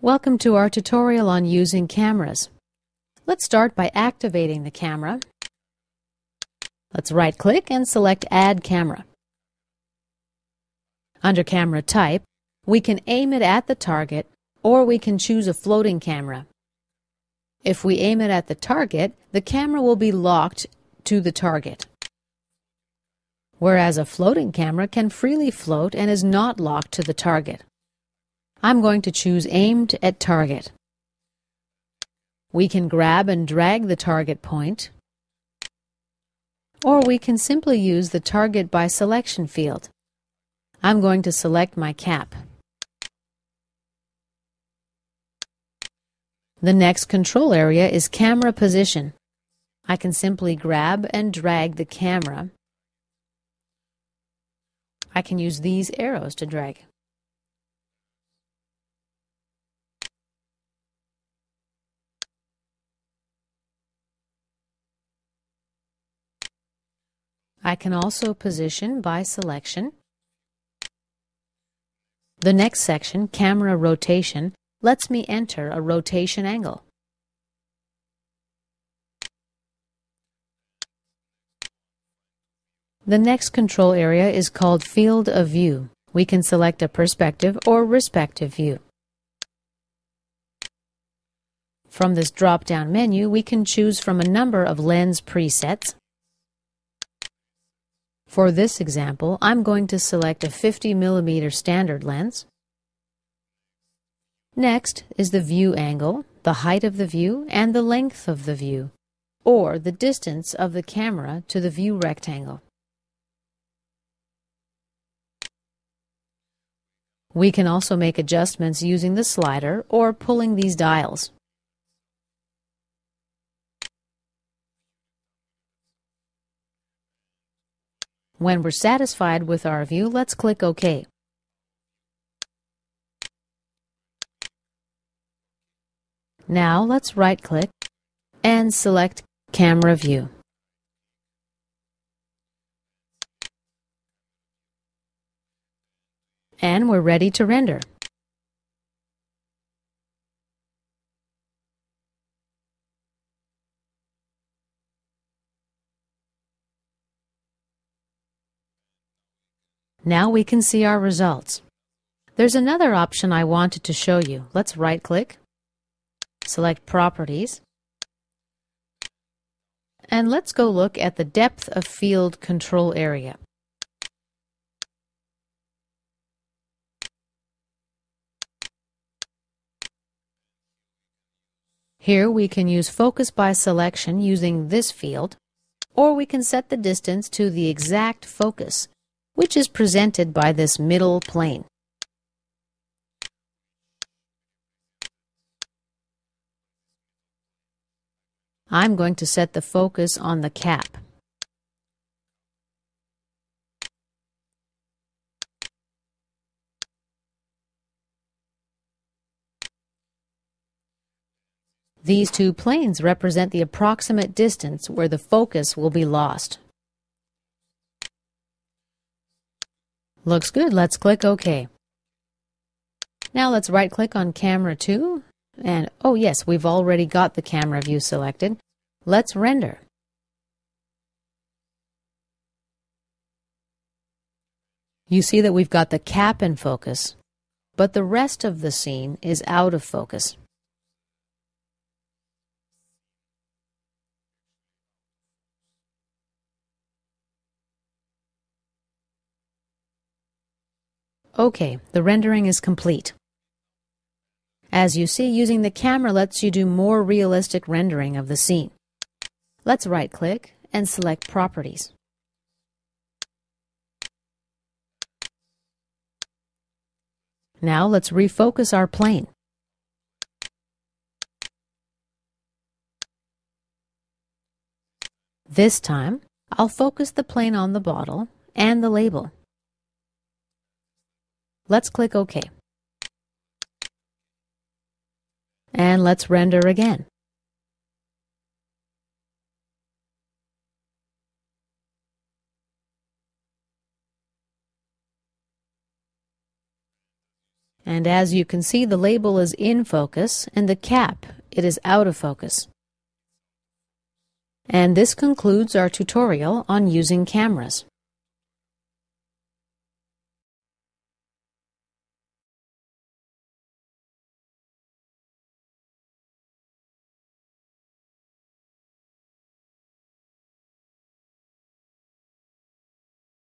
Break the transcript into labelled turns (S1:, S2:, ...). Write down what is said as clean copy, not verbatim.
S1: Welcome to our tutorial on using cameras. Let's start by activating the camera. Let's right-click and select Add Camera. Under Camera Type, we can aim it at the target or we can choose a floating camera. If we aim it at the target, the camera will be locked to the target, whereas a floating camera can freely float and is not locked to the target. I'm going to choose Aimed at Target. We can grab and drag the target point, or we can simply use the Target by Selection field. I'm going to select my cap. The next control area is Camera Position. I can simply grab and drag the camera. I can use these arrows to drag. I can also position by selection. The next section, Camera Rotation, lets me enter a rotation angle. The next control area is called Field of View. We can select a perspective or respective view. From this drop-down menu, we can choose from a number of lens presets. For this example, I'm going to select a 50mm standard lens. Next is the view angle, the height of the view, and the length of the view, or the distance of the camera to the view rectangle. We can also make adjustments using the slider or pulling these dials. When we're satisfied with our view, let's click OK. Now let's right-click and select Camera View. And we're ready to render. Now we can see our results. There's another option I wanted to show you. Let's right-click, select Properties, and let's go look at the Depth of Field control area. Here we can use Focus by Selection using this field, or we can set the distance to the exact focus, which is presented by this middle plane. I'm going to set the focus on the cap. These two planes represent the approximate distance where the focus will be lost. Looks good. Let's click OK. Now let's right-click on Camera 2, and oh yes, we've already got the camera view selected. Let's render. You see that we've got the cap in focus, but the rest of the scene is out of focus. Okay, the rendering is complete. As you see, using the camera lets you do more realistic rendering of the scene. Let's right-click and select Properties. Now let's refocus our plane. This time, I'll focus the plane on the bottle and the label. Let's click OK. And let's render again. And as you can see, the label is in focus and the cap, it is out of focus. And this concludes our tutorial on using cameras.